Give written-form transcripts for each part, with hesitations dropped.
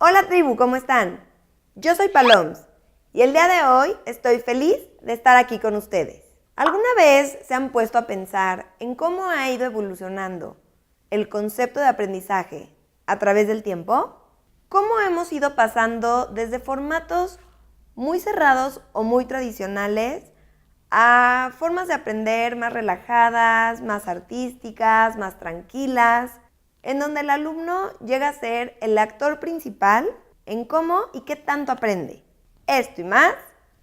Hola tribu, ¿cómo están? Yo soy Paloms y el día de hoy estoy feliz de estar aquí con ustedes. ¿Alguna vez se han puesto a pensar en cómo ha ido evolucionando el concepto de aprendizaje a través del tiempo? ¿Cómo hemos ido pasando desde formatos muy cerrados o muy tradicionales a formas de aprender más relajadas, más artísticas, más tranquilas, en donde el alumno llega a ser el actor principal en cómo y qué tanto aprende? Esto y más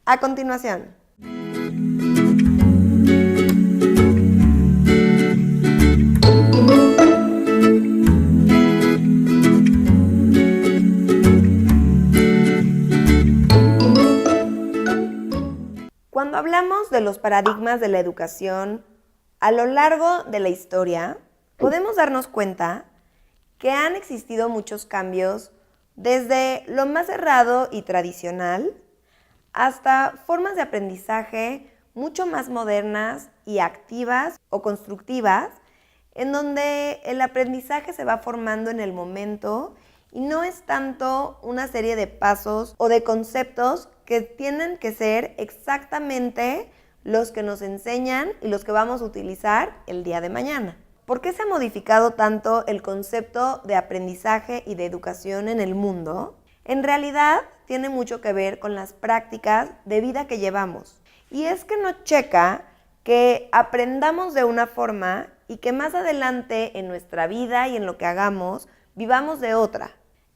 a continuación. Cuando hablamos de los paradigmas de la educación a lo largo de la historia, podemos darnos cuenta que han existido muchos cambios desde lo más cerrado y tradicional hasta formas de aprendizaje mucho más modernas y activas o constructivas, en donde el aprendizaje se va formando en el momento y no es tanto una serie de pasos o de conceptos que tienen que ser exactamente los que nos enseñan y los que vamos a utilizar el día de mañana. ¿Por qué se ha modificado tanto el concepto de aprendizaje y de educación en el mundo? En realidad tiene mucho que ver con las prácticas de vida que llevamos. Y es que no checa que aprendamos de una forma y que más adelante en nuestra vida y en lo que hagamos vivamos de otra.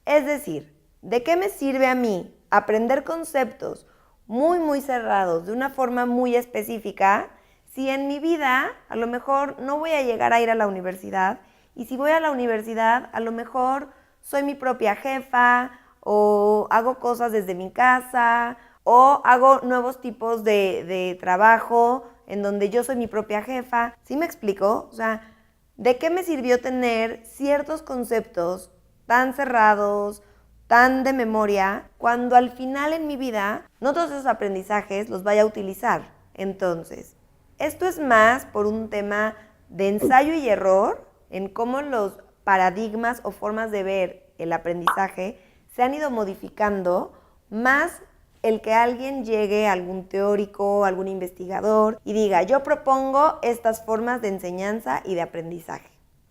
Es decir, ¿de qué me sirve a mí aprender conceptos muy cerrados de una forma muy específica si en mi vida a lo mejor no voy a llegar a ir a la universidad? Y si voy a la universidad, a lo mejor soy mi propia jefa o hago cosas desde mi casa o hago nuevos tipos de trabajo en donde yo soy mi propia jefa. ¿Sí me explico? O sea, ¿de qué me sirvió tener ciertos conceptos tan cerrados, tan de memoria, cuando al final en mi vida no todos esos aprendizajes los vaya a utilizar? Entonces, esto es más por un tema de ensayo y error en cómo los paradigmas o formas de ver el aprendizaje se han ido modificando, más el que alguien llegue, algún teórico, algún investigador, y diga, yo propongo estas formas de enseñanza y de aprendizaje.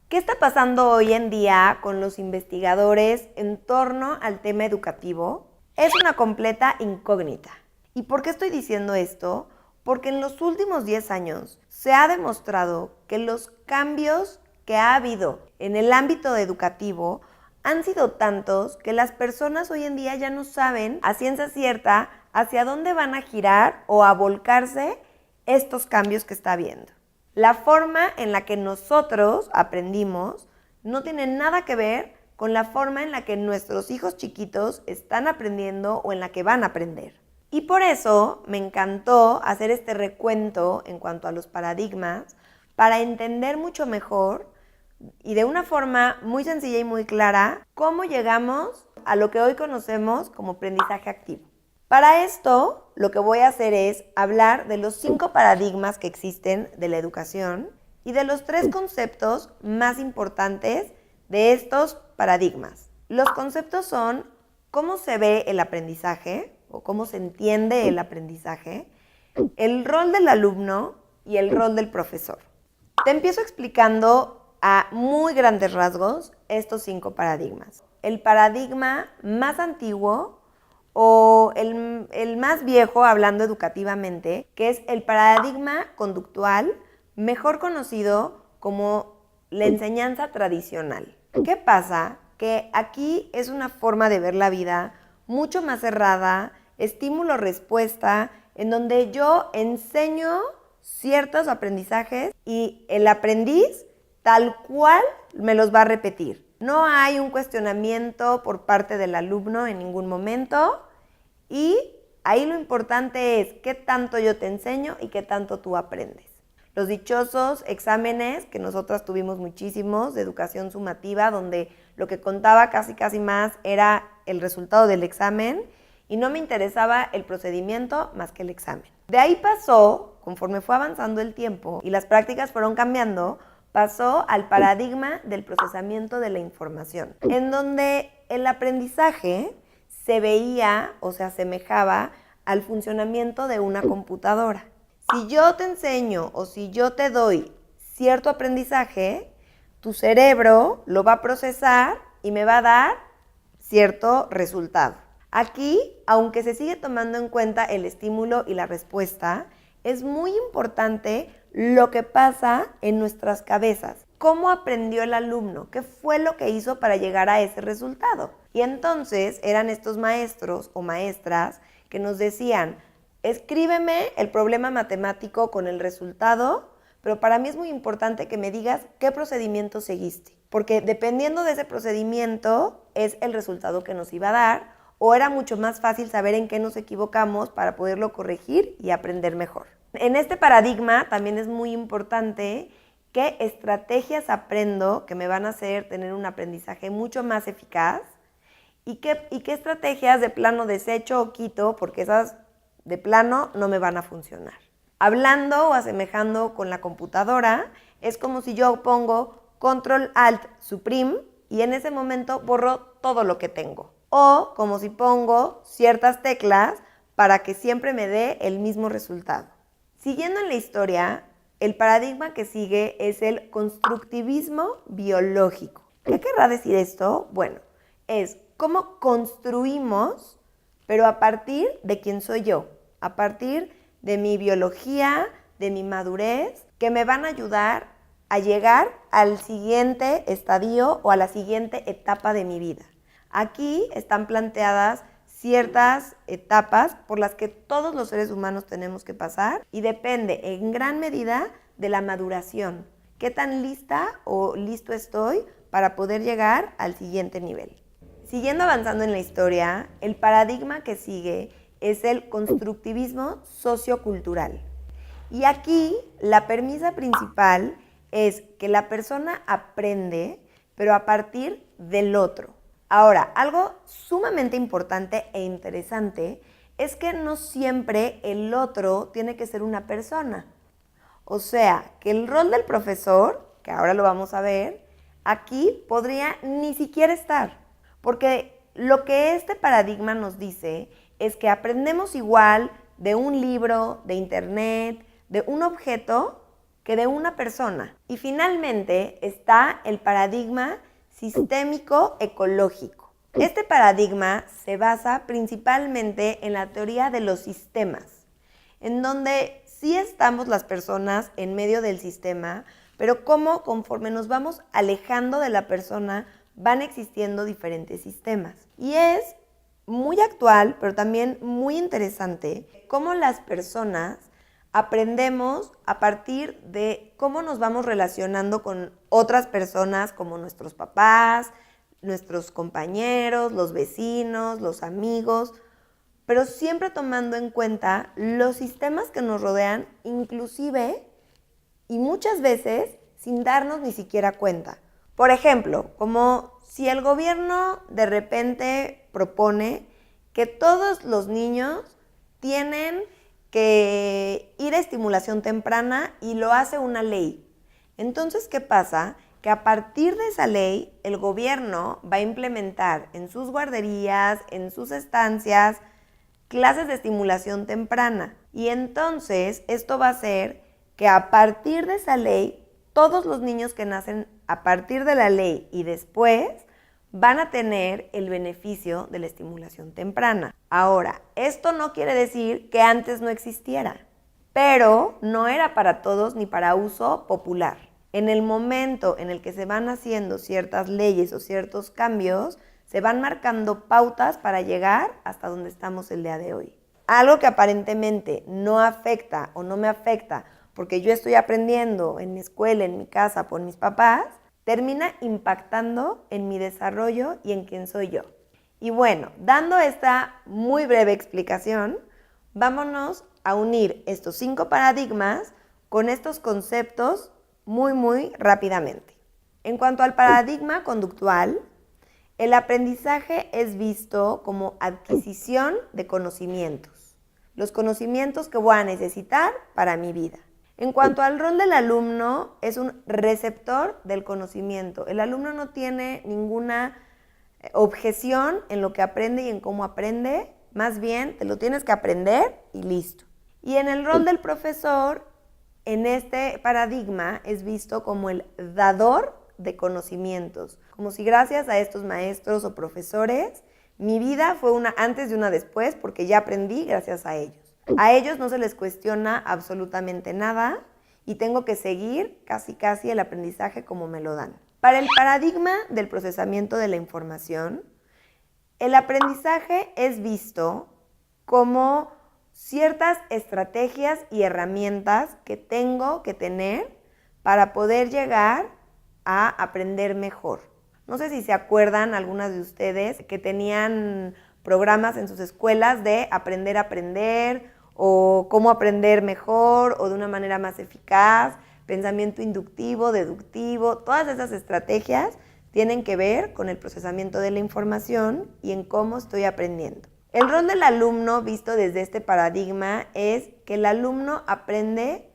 ¿Qué está pasando hoy en día con los investigadores en torno al tema educativo? Es una completa incógnita. ¿Y por qué estoy diciendo esto? Porque en los últimos 10 años se ha demostrado que los cambios que ha habido en el ámbito educativo han sido tantos que las personas hoy en día ya no saben a ciencia cierta hacia dónde van a girar o a volcarse estos cambios que está habiendo. La forma en la que nosotros aprendimos no tiene nada que ver con la forma en la que nuestros hijos chiquitos están aprendiendo o en la que van a aprender. Y por eso me encantó hacer este recuento en cuanto a los paradigmas para entender mucho mejor y de una forma muy sencilla y muy clara cómo llegamos a lo que hoy conocemos como aprendizaje activo. Para esto, lo que voy a hacer es hablar de los 5 paradigmas que existen de la educación y de los 3 conceptos más importantes de estos paradigmas. Los conceptos son cómo se ve el aprendizaje o cómo se entiende el aprendizaje, el rol del alumno y el rol del profesor. Te empiezo explicando a muy grandes rasgos estos 5 paradigmas. El paradigma más antiguo o el más viejo, hablando educativamente, que es el paradigma conductual, mejor conocido como la enseñanza tradicional. ¿Qué pasa? Que aquí es una forma de ver la vida mucho más cerrada, estímulo-respuesta, en donde yo enseño ciertos aprendizajes y el aprendiz tal cual me los va a repetir. No hay un cuestionamiento por parte del alumno en ningún momento y ahí lo importante es qué tanto yo te enseño y qué tanto tú aprendes. Los dichosos exámenes, que nosotras tuvimos muchísimos, de educación sumativa, donde lo que contaba casi más era el resultado del examen y no me interesaba el procedimiento más que el examen. De ahí pasó, conforme fue avanzando el tiempo y las prácticas fueron cambiando, pasó al paradigma del procesamiento de la información, en donde el aprendizaje se veía o se asemejaba al funcionamiento de una computadora. Si yo te enseño o si yo te doy cierto aprendizaje, tu cerebro lo va a procesar y me va a dar cierto resultado. Aquí, aunque se sigue tomando en cuenta el estímulo y la respuesta, es muy importante lo que pasa en nuestras cabezas. ¿Cómo aprendió el alumno? ¿Qué fue lo que hizo para llegar a ese resultado? Y entonces eran estos maestros o maestras que nos decían, escríbeme el problema matemático con el resultado, pero para mí es muy importante que me digas qué procedimiento seguiste, porque dependiendo de ese procedimiento es el resultado que nos iba a dar, o era mucho más fácil saber en qué nos equivocamos para poderlo corregir y aprender mejor. En este paradigma también es muy importante qué estrategias aprendo que me van a hacer tener un aprendizaje mucho más eficaz y qué estrategias de plano desecho o quito, porque esas de plano no me van a funcionar. Hablando o asemejando con la computadora, es como si yo pongo Control Alt Supreme y en ese momento borro todo lo que tengo. O como si pongo ciertas teclas para que siempre me dé el mismo resultado. Siguiendo en la historia, el paradigma que sigue es el constructivismo biológico. ¿Qué querrá decir esto? Bueno, es cómo construimos, pero a partir de quién soy yo, a partir de mi biología, de mi madurez, que me van a ayudar a llegar al siguiente estadio o a la siguiente etapa de mi vida. Aquí están planteadas ciertas etapas por las que todos los seres humanos tenemos que pasar y depende en gran medida de la maduración. ¿Qué tan lista o listo estoy para poder llegar al siguiente nivel? Siguiendo avanzando en la historia, el paradigma que sigue es el constructivismo sociocultural. Y aquí la premisa principal es que la persona aprende, pero a partir del otro. Ahora, algo sumamente importante e interesante es que no siempre el otro tiene que ser una persona. O sea, que el rol del profesor, que ahora lo vamos a ver, aquí podría ni siquiera estar. Porque lo que este paradigma nos dice es que aprendemos igual de un libro, de internet, de un objeto, que de una persona. Y finalmente está el paradigma sistémico ecológico. Este paradigma se basa principalmente en la teoría de los sistemas, en donde sí estamos las personas en medio del sistema, pero cómo conforme nos vamos alejando de la persona van existiendo diferentes sistemas. Y es muy actual, pero también muy interesante, cómo las personas aprendemos a partir de cómo nos vamos relacionando con otras personas como nuestros papás, nuestros compañeros, los vecinos, los amigos, pero siempre tomando en cuenta los sistemas que nos rodean, inclusive y muchas veces sin darnos ni siquiera cuenta. Por ejemplo, como si el gobierno de repente propone que todos los niños tienen que ir a estimulación temprana y lo hace una ley. Entonces, ¿qué pasa? Que a partir de esa ley, el gobierno va a implementar en sus guarderías, en sus estancias, clases de estimulación temprana. Y entonces, esto va a hacer que a partir de esa ley, todos los niños que nacen a partir de la ley y después van a tener el beneficio de la estimulación temprana. Ahora, esto no quiere decir que antes no existiera, pero no era para todos ni para uso popular. En el momento en el que se van haciendo ciertas leyes o ciertos cambios, se van marcando pautas para llegar hasta donde estamos el día de hoy. Algo que aparentemente no afecta o no me afecta porque yo estoy aprendiendo en mi escuela, en mi casa, por mis papás, termina impactando en mi desarrollo y en quién soy yo. Y bueno, dando esta muy breve explicación, vámonos a unir estos 5 paradigmas con estos conceptos muy rápidamente. En cuanto al paradigma conductual, el aprendizaje es visto como adquisición de conocimientos, los conocimientos que voy a necesitar para mi vida. En cuanto al rol del alumno, es un receptor del conocimiento. El alumno no tiene ninguna objeción en lo que aprende y en cómo aprende. Más bien, te lo tienes que aprender y listo. Y en el rol del profesor, en este paradigma, es visto como el dador de conocimientos. Como si gracias a estos maestros o profesores, mi vida fue una antes y una después, porque ya aprendí gracias a ellos. A ellos no se les cuestiona absolutamente nada y tengo que seguir casi el aprendizaje como me lo dan. Para el paradigma del procesamiento de la información, el aprendizaje es visto como ciertas estrategias y herramientas que tengo que tener para poder llegar a aprender mejor. No sé si se acuerdan algunas de ustedes que tenían programas en sus escuelas de aprender a aprender o cómo aprender mejor o de una manera más eficaz, pensamiento inductivo, deductivo, todas esas estrategias tienen que ver con el procesamiento de la información y en cómo estoy aprendiendo. El rol del alumno visto desde este paradigma es que el alumno aprende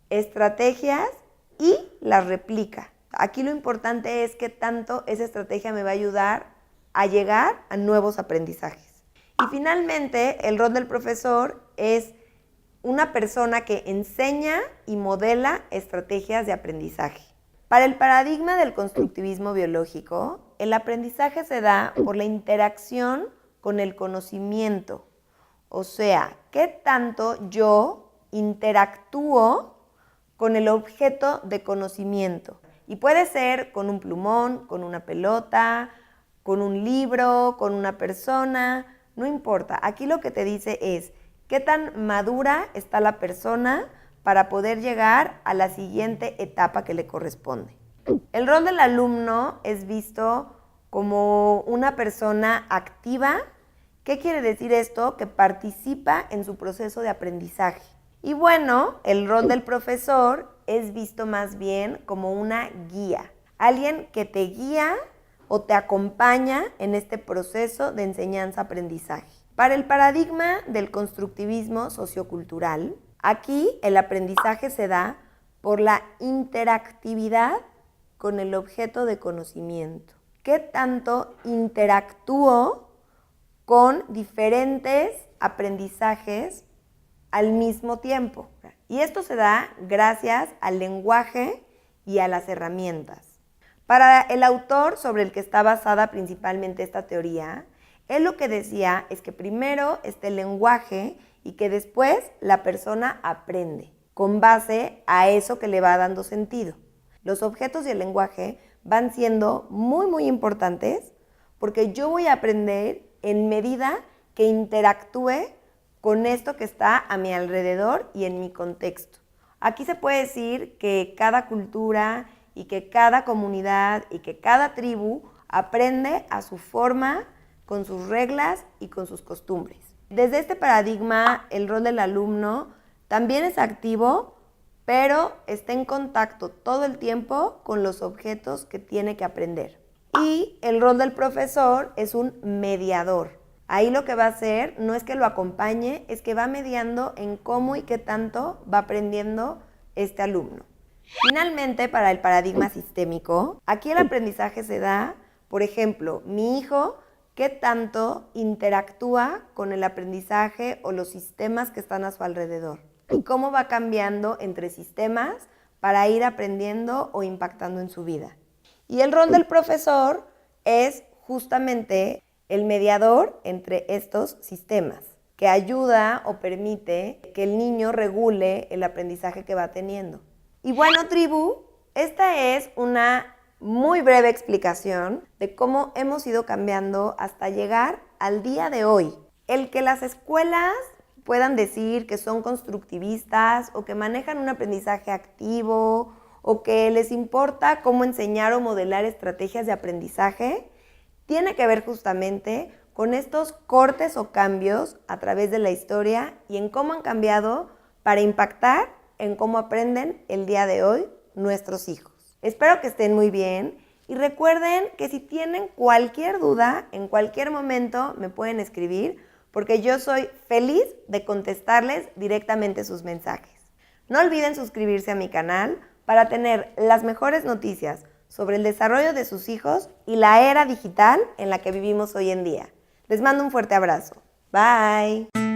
estrategias y las replica. Aquí lo importante es que tanto esa estrategia me va a ayudar a llegar a nuevos aprendizajes. Y finalmente, el rol del profesor es una persona que enseña y modela estrategias de aprendizaje. Para el paradigma del constructivismo biológico, el aprendizaje se da por la interacción con el conocimiento. O sea, ¿qué tanto yo interactúo con el objeto de conocimiento? Y puede ser con un plumón, con una pelota, con un libro, con una persona, no importa. Aquí lo que te dice es qué tan madura está la persona para poder llegar a la siguiente etapa que le corresponde. El rol del alumno es visto como una persona activa. ¿Qué quiere decir esto? Que participa en su proceso de aprendizaje. Y bueno, el rol del profesor es visto más bien como una guía. Alguien que te guía o te acompaña en este proceso de enseñanza-aprendizaje. Para el paradigma del constructivismo sociocultural, aquí el aprendizaje se da por la interactividad con el objeto de conocimiento. ¿Qué tanto interactúo con diferentes aprendizajes al mismo tiempo? Y esto se da gracias al lenguaje y a las herramientas. Para el autor sobre el que está basada principalmente esta teoría, él lo que decía es que primero está el lenguaje y que después la persona aprende con base a eso que le va dando sentido. Los objetos y el lenguaje van siendo muy importantes porque yo voy a aprender en medida que interactúe con esto que está a mi alrededor y en mi contexto. Aquí se puede decir que cada cultura y que cada comunidad y que cada tribu aprende a su forma, con sus reglas y con sus costumbres. Desde este paradigma, el rol del alumno también es activo, pero está en contacto todo el tiempo con los objetos que tiene que aprender. Y el rol del profesor es un mediador. Ahí lo que va a hacer no es que lo acompañe, es que va mediando en cómo y qué tanto va aprendiendo este alumno. Finalmente, para el paradigma sistémico, aquí el aprendizaje se da, por ejemplo, mi hijo, qué tanto interactúa con el aprendizaje o los sistemas que están a su alrededor y cómo va cambiando entre sistemas para ir aprendiendo o impactando en su vida. Y el rol del profesor es justamente el mediador entre estos sistemas, que ayuda o permite que el niño regule el aprendizaje que va teniendo. Y bueno, tribu, esta es una muy breve explicación de cómo hemos ido cambiando hasta llegar al día de hoy. El que las escuelas puedan decir que son constructivistas o que manejan un aprendizaje activo o que les importa cómo enseñar o modelar estrategias de aprendizaje, tiene que ver justamente con estos cortes o cambios a través de la historia y en cómo han cambiado para impactar en cómo aprenden el día de hoy nuestros hijos. Espero que estén muy bien y recuerden que si tienen cualquier duda, en cualquier momento me pueden escribir porque yo soy feliz de contestarles directamente sus mensajes. No olviden suscribirse a mi canal para tener las mejores noticias sobre el desarrollo de sus hijos y la era digital en la que vivimos hoy en día. Les mando un fuerte abrazo. Bye.